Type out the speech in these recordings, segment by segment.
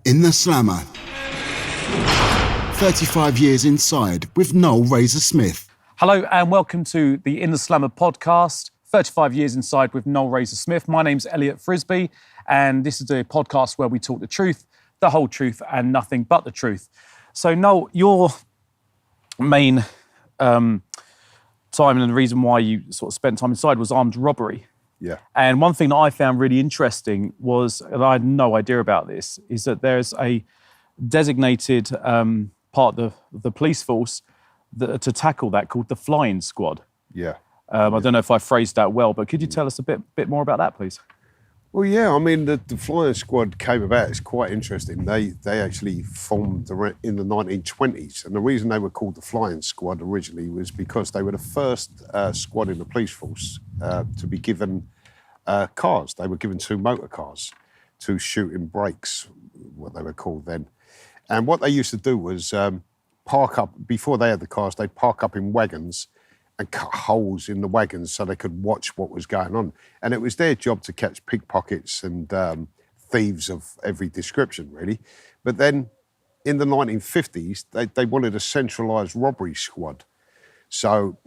In the Slammer. 35 years inside with Noel Razor Smith. Hello and welcome to the In the Slammer podcast, 35 years inside with Noel Razor Smith. My name's Elliott Frisby, and this is a podcast where we talk the truth, the whole truth, and nothing but the truth. So, Noel, your main time and the reason why you sort of spent time inside was armed robbery. Yeah. And one thing that I found really interesting was, and I had no idea about this, is that there's a designated part of the police force to tackle that called the flying squad. Yeah. I don't know if I phrased that well, but could you tell us a bit more about that, please? Well, yeah, I mean, the flying squad came about. It's quite interesting. They actually formed in the 1920s. And the reason they were called the flying squad originally was because they were the first squad in the police force to be given cars. They were given 2 motor cars, 2 shooting brakes, what they were called then. And what they used to do was park up, before they had the cars, they'd park up in wagons and cut holes in the wagons so they could watch what was going on. And it was their job to catch pickpockets and thieves of every description, really. But then in the 1950s, they wanted a centralised robbery squad. So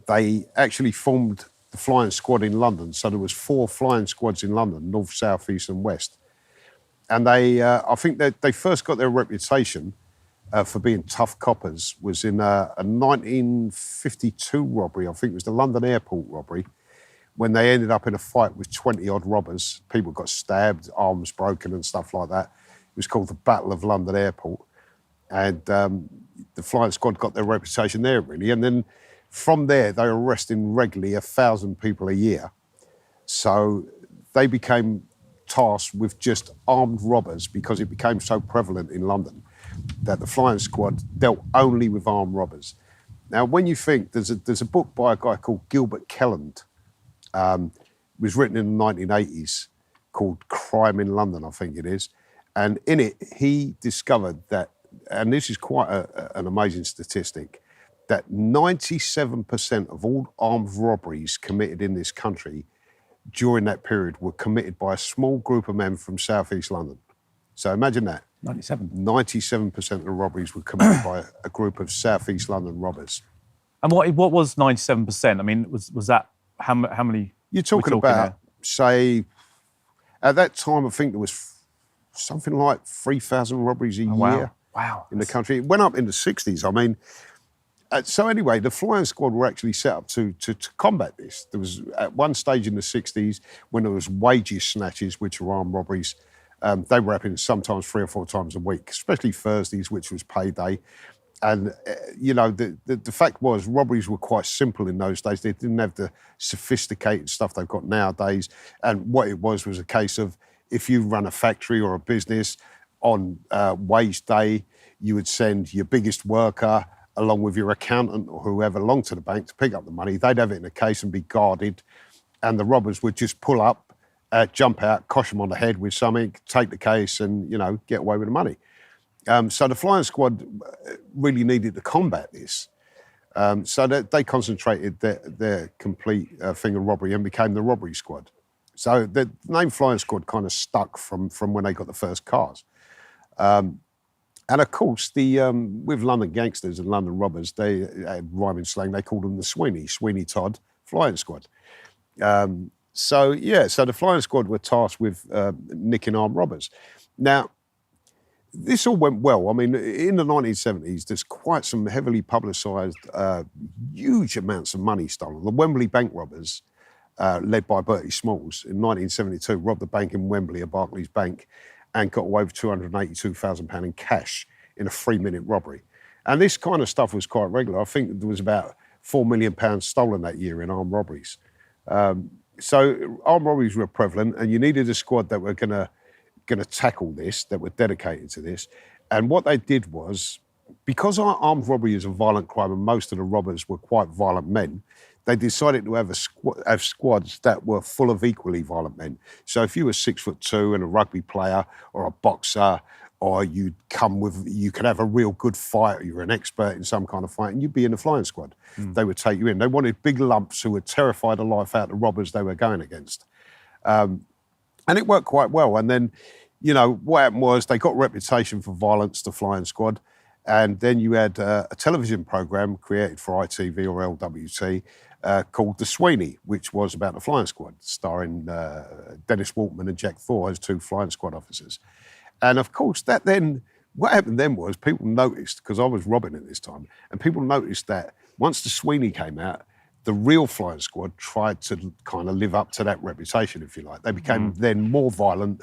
they actually formed the flying squad in London. So there was 4 flying squads in London, north, south, east and west. And I think that they first got their reputation for being tough coppers was in a 1952 robbery. I think it was the London airport robbery, when they ended up in a fight with 20-odd robbers. People got stabbed, arms broken and stuff like that. It was called the Battle of London Airport. And the flying squad got their reputation there, really. And then from there, they were arresting regularly 1,000 people a year. So they became tasked with just armed robbers because it became so prevalent in London that the flying squad dealt only with armed robbers. Now, when you think, there's a book by a guy called Gilbert Kelland, it was written in the 1980s, called Crime in London, I think it is. And in it, he discovered that, and this is quite an amazing statistic, that 97% of all armed robberies committed in this country during that period were committed by a small group of men from southeast London. So imagine that. 97% of the robberies were committed by a group of southeast London robbers. And what was 97%? I mean, was that how many? You're talking about, say, at that time, I think there was something like 3,000 robberies a year in the country. It went up in the 60s. I mean, so anyway, the flying squad were actually set up to combat this. There was at one stage in the 60s when there was wages snatches, which were armed robberies. They were happening sometimes 3 or 4 times a week, especially Thursdays, which was payday. And, the fact was robberies were quite simple in those days. They didn't have the sophisticated stuff they've got nowadays. And what it was a case of, if you run a factory or a business on wage day, you would send your biggest worker along with your accountant or whoever along to the bank to pick up the money. They'd have it in a case and be guarded. And the robbers would just pull up, jump out, cosh them on the head with something, take the case and, get away with the money. So the flying squad really needed to combat this. So that they concentrated their complete thing of robbery and became the robbery squad. So the name flying squad kind of stuck from when they got the first cars. And of course, with London gangsters and London robbers, they had rhyming slang, they called them the Sweeney Todd flying squad. So the flying squad were tasked with nicking armed robbers. Now, this all went well. I mean, in the 1970s, there's quite some heavily publicised, huge amounts of money stolen. The Wembley bank robbers, led by Bertie Smalls, in 1972, robbed the bank in Wembley, a Barclays bank, and got away with £282,000 in cash in a 3-minute robbery. And this kind of stuff was quite regular. I think there was about £4 million stolen that year in armed robberies. So armed robberies were prevalent, and you needed a squad that were going to tackle this, that were dedicated to this. And what they did was, because armed robbery is a violent crime and most of the robbers were quite violent men, they decided to have squads that were full of equally violent men. So if you were 6'2" and a rugby player or a boxer, or you could have a real good fight, or you're an expert in some kind of fight, and you'd be in the flying squad. They would take you in. They wanted big lumps who would terrify the life out of the robbers they were going against. And it worked quite well. And then what happened was they got a reputation for violence, the flying squad. And then you had a television programme created for ITV or LWT called The Sweeney, which was about the flying squad, starring Dennis Waltman and Jack Thor as two flying squad officers. And of course, what happened then was people noticed, because I was robbing at this time, and people noticed that once The Sweeney came out, the real flying squad tried to kind of live up to that reputation, if you like. They became then more violent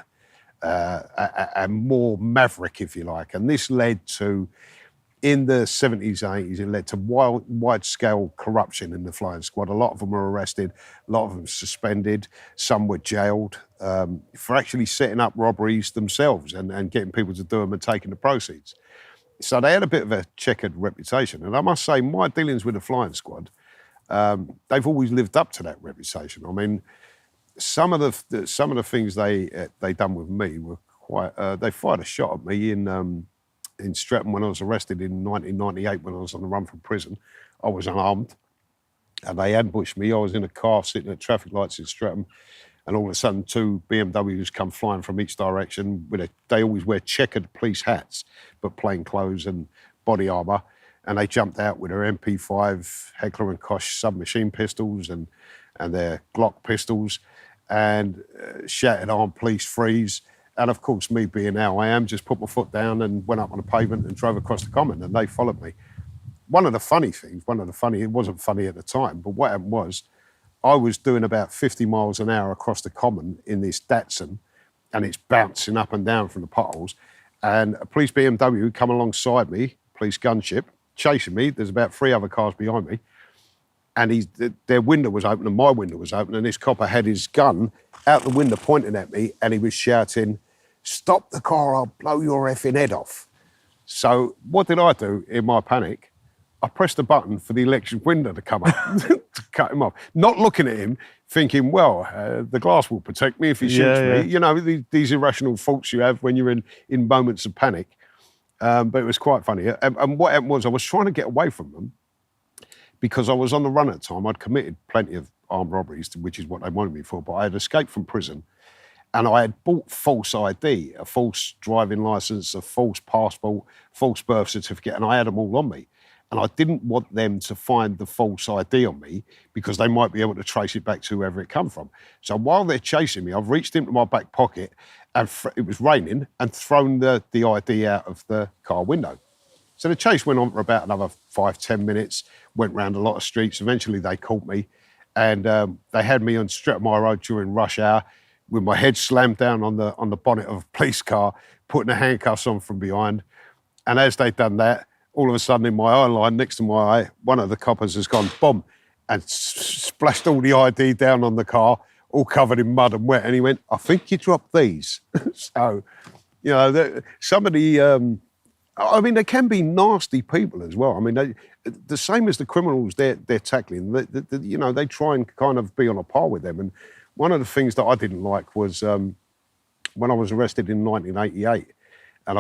and more maverick, if you like. And this led to, in the 70s and 80s, it led to wide-scale corruption in the flying squad. A lot of them were arrested, a lot of them suspended, some were jailed for actually setting up robberies themselves and getting people to do them and taking the proceeds. So they had a bit of a checkered reputation. And I must say, my dealings with the flying squad, they've always lived up to that reputation. I mean, some of the things they done with me were quite. They fired a shot at me in Streatham when I was arrested in 1998 when I was on the run from prison. I was unarmed, and they ambushed me. I was in a car sitting at traffic lights in Streatham, and all of a sudden 2 BMWs come flying from each direction. They always wear checkered police hats, but plain clothes and body armour. And they jumped out with their MP5 Heckler and Koch submachine pistols and their Glock pistols and shouted, "Armed police, freeze." And of course, me being how I am, just put my foot down and went up on the pavement and drove across the common, and they followed me. It wasn't funny at the time, but what happened was I was doing about 50 miles an hour across the common in this Datsun, and it's bouncing up and down from the potholes, and a police BMW come alongside me, police gunship, chasing me. There's about 3 other cars behind me. And their window was open and my window was open, and this copper had his gun out the window pointing at me, and he was shouting, "Stop the car, I'll blow your effing head off." So what did I do in my panic? I pressed the button for the electric window to come up, to cut him off. Not looking at him, thinking, well, the glass will protect me if he shoots me. You know, these irrational thoughts you have when you're in moments of panic. But it was quite funny. And what happened was I was trying to get away from them because I was on the run at the time. I'd committed plenty of armed robberies, which is what they wanted me for, but I had escaped from prison and I had bought false ID, a false driving licence, a false passport, false birth certificate, and I had them all on me. And I didn't want them to find the false ID on me because they might be able to trace it back to whoever it come from. So while they're chasing me, I've reached into my back pocket and it was raining and thrown the ID out of the car window. So the chase went on for about another 5-10 minutes, went round a lot of streets. Eventually they caught me and they had me on Streatham Road during rush hour with my head slammed down on the bonnet of a police car, putting the handcuffs on from behind. And as they'd done that, all of a sudden in my eye line next to my eye, one of the coppers has gone boom and splashed all the ID down on the car, all covered in mud and wet. And he went, "I think you dropped these." So, you know, some of the, I mean, they can be nasty people as well. I mean, the same as the criminals they're tackling, you know, they try and kind of be on a par with them. And one of the things that I didn't like was when I was arrested in 1988, and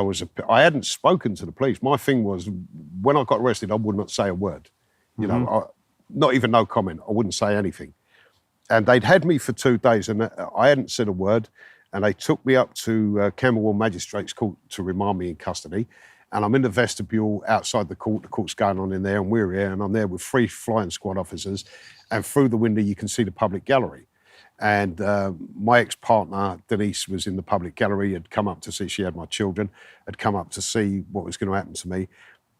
I hadn't spoken to the police. My thing was, when I got arrested, I would not say a word. You know, not even no comment. I wouldn't say anything. And they'd had me for 2 days, and I hadn't said a word. And they took me up to Camberwell Magistrates Court to remand me in custody. And I'm in the vestibule outside the court. The court's going on in there, and we're here. And I'm there with 3 flying squad officers. And through the window, you can see the public gallery. And my ex-partner, Denise, was in the public gallery, had come up to see, she had my children, had come up to see what was going to happen to me.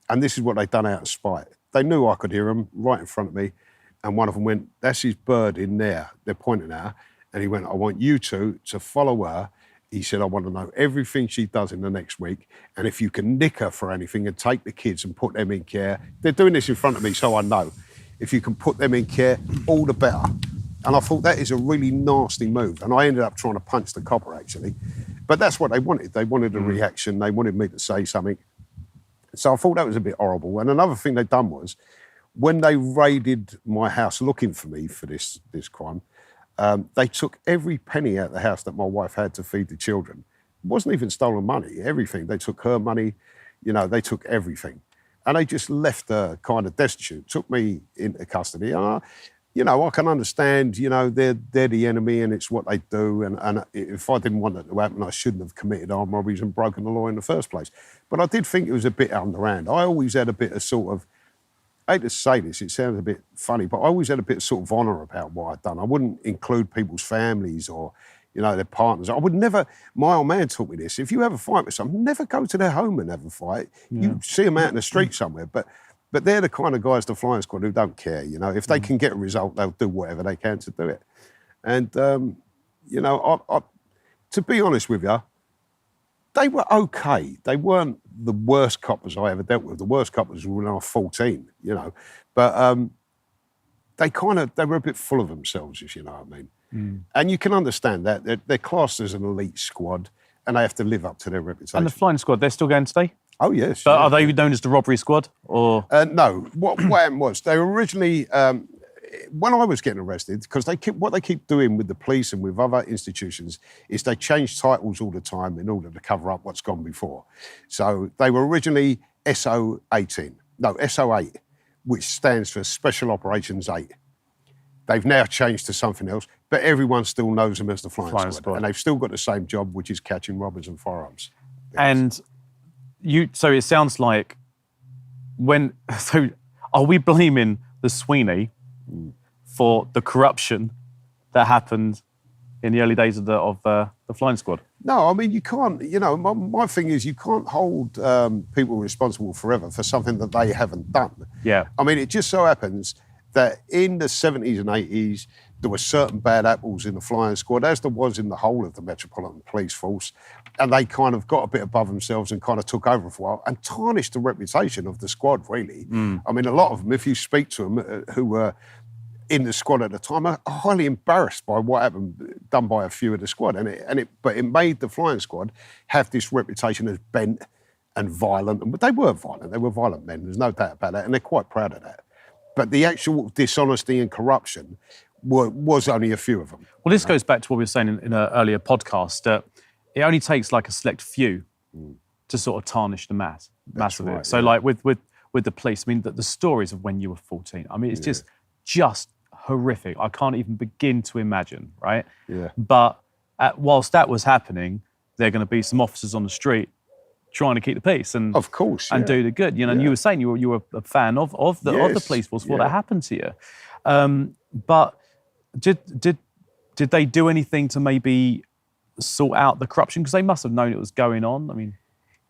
And this is what they'd done out of spite. They knew I could hear them right in front of me. And one of them went, "That's his bird in there." They're pointing at her. And he went, "I want you two to follow her." He said, "I want to know everything she does in the next week. And if you can nick her for anything and take the kids and put them in care," they're doing this in front of me, so I know. "If you can put them in care, all the better." And I thought that is a really nasty move. And I ended up trying to punch the copper, actually. But that's what they wanted. They wanted a reaction. They wanted me to say something. So I thought that was a bit horrible. And another thing they'd done was, when they raided my house looking for me for this crime, they took every penny out of the house that my wife had to feed the children. It wasn't even stolen money, everything. They took her money, you know, they took everything. And they just left her kind of destitute, took me into custody. And you know, I can understand, you know, they're the enemy and it's what they do. And if I didn't want it to happen, I shouldn't have committed armed robberies and broken the law in the first place. But I did think it was a bit underhand. I always had a bit of sort of, I hate to say this, it sounds a bit funny, but I always had a bit of sort of honour about what I'd done. I wouldn't include people's families or, you know, their partners. I would never, my old man taught me this, if you have a fight with someone, never go to their home and have a fight. Yeah. You see them out in the street somewhere, but they're the kind of guys, the flying squad, who don't care, you know. If they can get a result, they'll do whatever they can to do it. And, you know, to be honest with you, they were okay. They weren't the worst coppers I ever dealt with. The worst coppers were when I was 14, you know. But they were a bit full of themselves, if you know what I mean. Mm. And you can understand that. They're classed as an elite squad and they have to live up to their reputation. And the flying squad, they're still going today? Oh, yes. But are they known as the robbery squad? Or no. What happened was, they were originally, when I was getting arrested, because what they keep doing with the police and with other institutions is they change titles all the time in order to cover up what's gone before. So they were originally SO8, which stands for Special Operations 8. They've now changed to something else, but everyone still knows them as the Flying Squad. And they've still got the same job, which is catching robbers and firearms. Yes. And so it sounds like are we blaming the Sweeney for the corruption that happened in the early days of the Flying Squad? No, I mean, you can't, you know, my thing is you can't hold people responsible forever for something that they haven't done. Yeah. I mean, it just so happens that in the 70s and 80s, there were certain bad apples in the Flying Squad, as there was in the whole of the Metropolitan Police Force, and they kind of got a bit above themselves and kind of took over for a while and tarnished the reputation of the squad, really. Mm. I mean, a lot of them, if you speak to them who were in the squad at the time, are highly embarrassed by what happened, done by a few of the squad. But it made the Flying Squad have this reputation as bent and violent. But they were violent. They were violent men. There's no doubt about that. And they're quite proud of that. But the actual dishonesty and corruption was only a few of them. Well, this goes back to what we were saying in an earlier podcast. It only takes like a select few to sort of tarnish the mass of it. So like with the police, I mean, the stories of when you were 14, I mean, it's just horrific. I can't even begin to imagine, right? Yeah. But whilst that was happening, there are going to be some officers on the street trying to keep the peace and of course, and do the good. You know, and you were saying you were a fan of the police force before that happened to you. But did they do anything to maybe sort out the corruption? Because they must have known it was going on. I mean,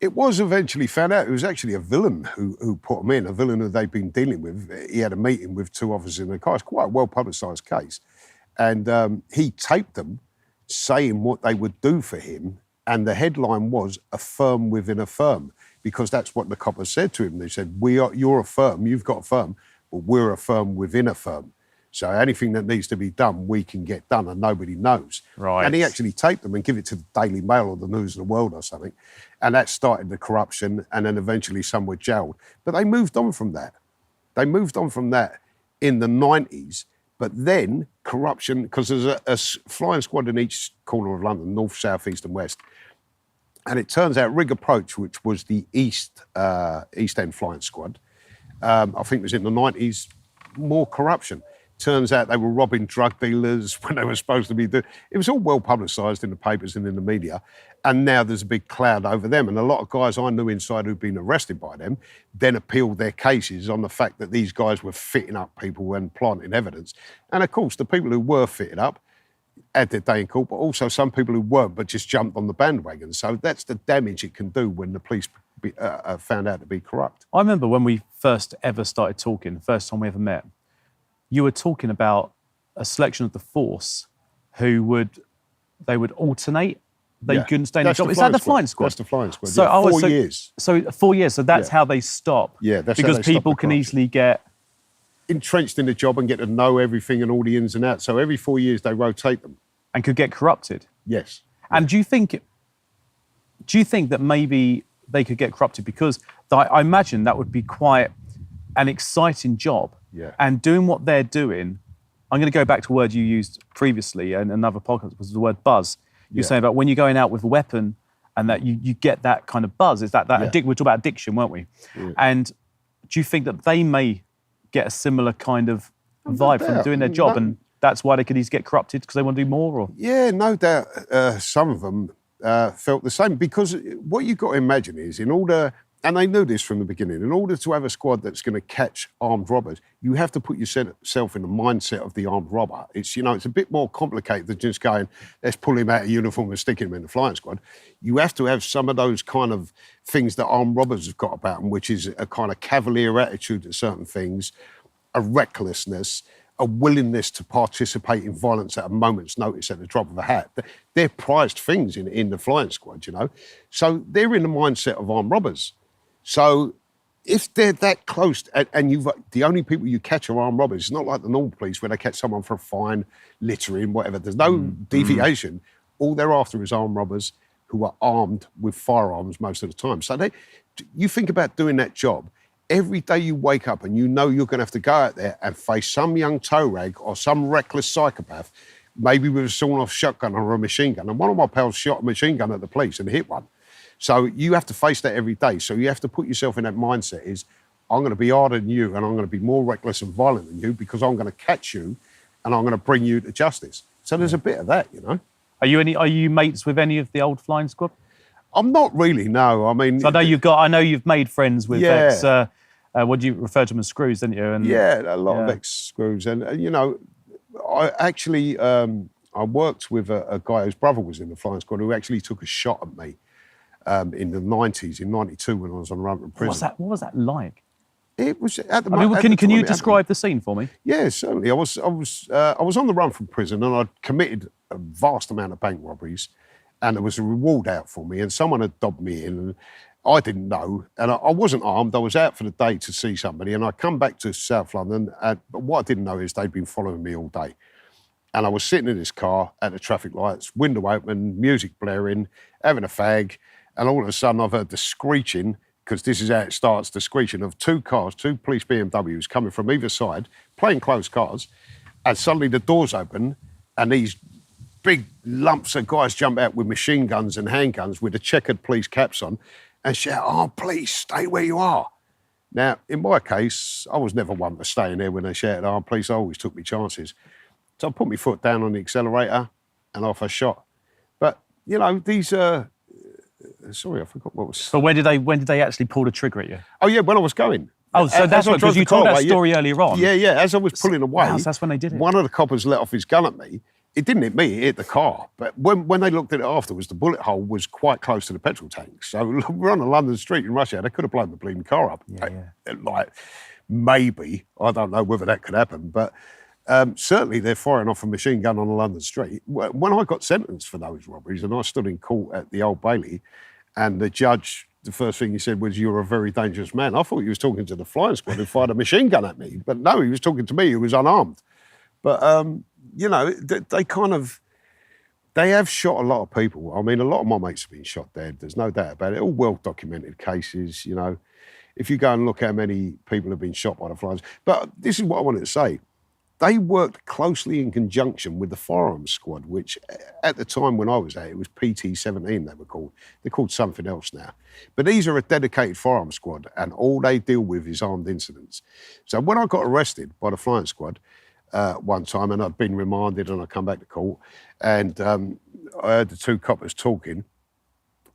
it was eventually found out. It was actually a villain who put them in, a villain who they'd been dealing with. He had a meeting with two officers in the car. It's quite a well-publicised case. And he taped them saying what they would do for him. And the headline was, "A firm within a firm," because that's what the coppers said to him. They said, you're a firm, you've got a firm, but we're a firm within a firm. So anything that needs to be done, we can get done, and nobody knows. Right. And he actually taped them and give it to the Daily Mail or the News of the World or something. And that started the corruption, and then eventually some were jailed. But they moved on from that. They moved on from that in the 90s. But then corruption, because there's a flying squad in each corner of London, north, south, east and west. And it turns out Rig Approach, which was the East End flying squad, I think it was in the 90s, more corruption. Turns out they were robbing drug dealers when they were supposed to be doing... It was all well publicised in the papers and in the media. And now there's a big cloud over them. And a lot of guys I knew inside who'd been arrested by them then appealed their cases on the fact that these guys were fitting up people and planting evidence. And of course, the people who were fitted up had their day in court, but also some people who weren't, but just jumped on the bandwagon. So that's the damage it can do when the police found out to be corrupt. I remember when we first ever started talking, the first time we ever met, you were talking about a selection of the force who would alternate. They couldn't stay in the job. Is that the flying squad? That's the flying squad. So 4 years. So 4 years. So that's how they stop. Yeah, that's because how they people stop the can easily get entrenched in the job and get to know everything and all the ins and outs. So every 4 years they rotate them. And could get corrupted. Yes. And do you think that maybe they could get corrupted? Because I imagine that would be quite an exciting job. Yeah. And doing what they're doing, I'm going to go back to a word you used previously in another podcast, was the word buzz. You're saying about when you're going out with a weapon and that you get that kind of buzz. It's that we're talking about addiction, weren't we? Yeah. And do you think that they may get a similar kind of vibe from doing their job, and that's why they could easily get corrupted because they want to do more? Or yeah, no doubt. Some of them felt the same, because what you've got to imagine is, in order, and they knew this from the beginning, in order to have a squad that's going to catch armed robbers, you have to put yourself in the mindset of the armed robber. It's, it's a bit more complicated than just going, let's pull him out of uniform and stick him in the flying squad. You have to have some of those kind of things that armed robbers have got about them, which is a kind of cavalier attitude to certain things, a recklessness, a willingness to participate in violence at a moment's notice at the drop of a hat. They're prized things in the flying squad, So they're in the mindset of armed robbers. So if they're that close, and the only people you catch are armed robbers, it's not like the normal police where they catch someone for a fine, littering, whatever. There's no deviation. All they're after is armed robbers who are armed with firearms most of the time. So you think about doing that job. Every day you wake up and you know you're going to have to go out there and face some young toe rag or some reckless psychopath, maybe with a sawn-off shotgun or a machine gun. And one of my pals shot a machine gun at the police and hit one. So you have to face that every day. So you have to put yourself in that mindset is, I'm going to be harder than you and I'm going to be more reckless and violent than you because I'm going to catch you and I'm going to bring you to justice. So there's a bit of that, Are you mates with any of the old flying squad? I'm not really, no. I mean, so I know you've made friends with ex. What do you refer to them as screws, didn't you? And, a lot of ex screws, and I actually I worked with a guy whose brother was in the flying squad who actually took a shot at me in the 90s, in 92, when I was on run from prison. What was that like? It was at the moment. Can you describe the scene for me? Yeah, certainly. I was on the run from prison, and I'd committed a vast amount of bank robberies, and there was a reward out for me, and someone had dobbed me in, and I didn't know, and I wasn't armed. I was out for the day to see somebody, and I come back to South London, but what I didn't know is they'd been following me all day. And I was sitting in this car at the traffic lights, window open, music blaring, having a fag, and all of a sudden I've heard the screeching, because this is how it starts, the screeching of two police BMWs coming from either side, plainclothes cars, and suddenly the doors open, and these big lumps of guys jump out with machine guns and handguns with the checkered police caps on and shout, "Oh, please, stay where you are." Now, in my case, I was never one for staying there when they shouted, "Oh, please," I always took my chances. So I put my foot down on the accelerator and off I shot. But, these sorry, I forgot what was... So when did they actually pull the trigger at you? Oh, yeah, when I was going. Oh, so that's what, because you told that story earlier on. Yeah, as I was pulling away. Wow, so that's when they did it. One of the coppers let off his gun at me. It didn't hit me, it hit the car. But when they looked at it afterwards, the bullet hole was quite close to the petrol tank. So we're on a London street in rush hour. They could have blown the bleeding car up. Like, maybe. I don't know whether that could happen. But certainly they're firing off a machine gun on a London street. When I got sentenced for those robberies, and I stood in court at the Old Bailey, and the judge, the first thing he said was, "You're a very dangerous man." I thought he was talking to the flying squad who fired a machine gun at me. But no, he was talking to me who was unarmed. But, they have shot a lot of people. I mean, a lot of my mates have been shot dead. There's no doubt about it. All well-documented cases, If you go and look how many people have been shot by the flyers. But this is what I wanted to say. They worked closely in conjunction with the firearms squad, which at the time when I was there, it was PT-17 they were called. They're called something else now. But these are a dedicated firearms squad, and all they deal with is armed incidents. So when I got arrested by the flying squad one time, and I'd been remanded and I come back to court, and I heard the two coppers talking,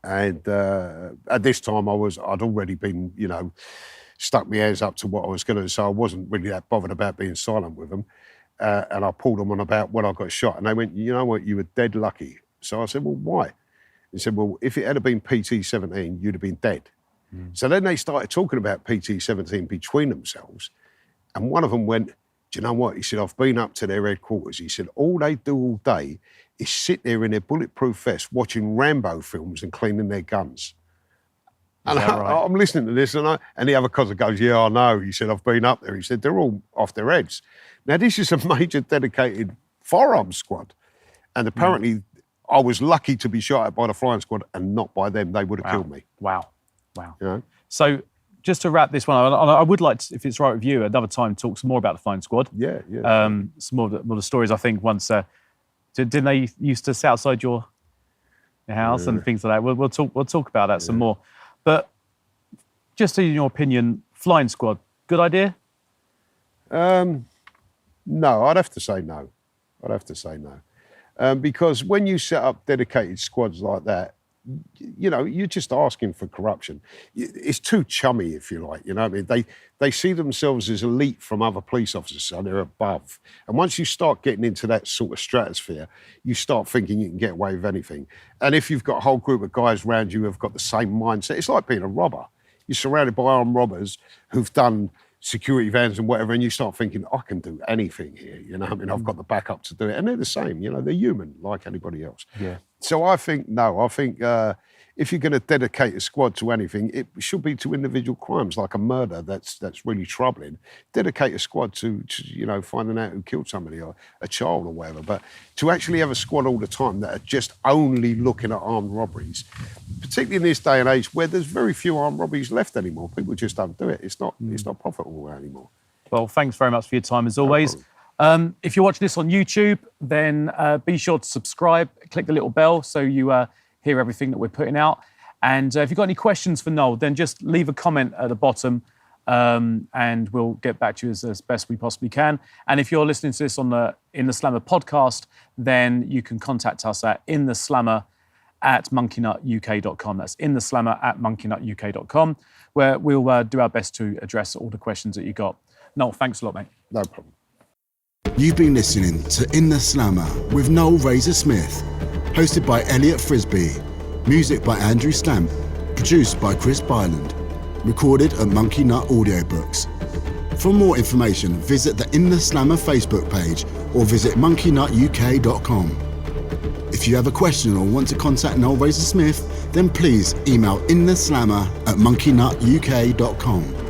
and at this time I'd already been, stuck my hands up to what I was going to do, so I wasn't really that bothered about being silent with them. And I pulled them on about when I got shot. And they went, "You know what, you were dead lucky." So I said, "Well, why?" He said, "Well, if it had been PT-17, you'd have been dead." So then they started talking about PT-17 between themselves. And one of them went, "Do you know what?" He said, "I've been up to their headquarters." He said, "All they do all day is sit there in their bulletproof vests watching Rambo films and cleaning their guns." And I'm listening to this, and the other copper goes, "Yeah, I know." He said, "I've been up there." He said, "They're all off their heads." Now, this is a major dedicated firearms squad. And apparently I was lucky to be shot at by the flying squad and not by them. They would have killed me. Wow. So just to wrap this one up, I would like to, if it's right with you, another time talk some more about the flying squad. Yeah. Some more of the stories, I think, once... didn't they used to sit outside your house and things like that? We'll talk about that some more. But just in your opinion, flying squad, good idea? No, I'd have to say no. Because when you set up dedicated squads like that, you know, you're just asking for corruption. It's too chummy, if you like. You know what I mean? They see themselves as elite from other police officers, so they're above. And once you start getting into that sort of stratosphere, you start thinking you can get away with anything. And if you've got a whole group of guys around you who've got the same mindset, it's like being a robber. You're surrounded by armed robbers who've done security vans and whatever, and you start thinking, I can do anything here. You know what I mean? I've got the backup to do it. And they're the same, you know, they're human like anybody else. Yeah. So I think, no, if you're going to dedicate a squad to anything, it should be to individual crimes, like a murder that's really troubling. Dedicate a squad to you know, finding out who killed somebody or a child or whatever. But to actually have a squad all the time that are just only looking at armed robberies, particularly in this day and age where there's very few armed robberies left anymore, people just don't do it. It's not profitable anymore. Well, thanks very much for your time as always. If you're watching this on YouTube, then be sure to subscribe, click the little bell so you hear everything that we're putting out. And if you've got any questions for Noel, then just leave a comment at the bottom and we'll get back to you as best we possibly can. And if you're listening to this on the In the Slammer podcast, then you can contact us at intheslammer@monkeynutuk.com. That's intheslammer@monkeynutuk.com, where we'll do our best to address all the questions that you got. Noel, thanks a lot, mate. No problem. You've been listening to In the Slammer with Noel Razor Smith, hosted by Elliott Frisby, music by Andrew Stamp, produced by Chris Byland, recorded at MonkeyNut Audiobooks. For more information, visit the In the Slammer Facebook page or visit monkeynutuk.com. If you have a question or want to contact Noel Razor Smith, then please email intheslammer@monkeynutuk.com.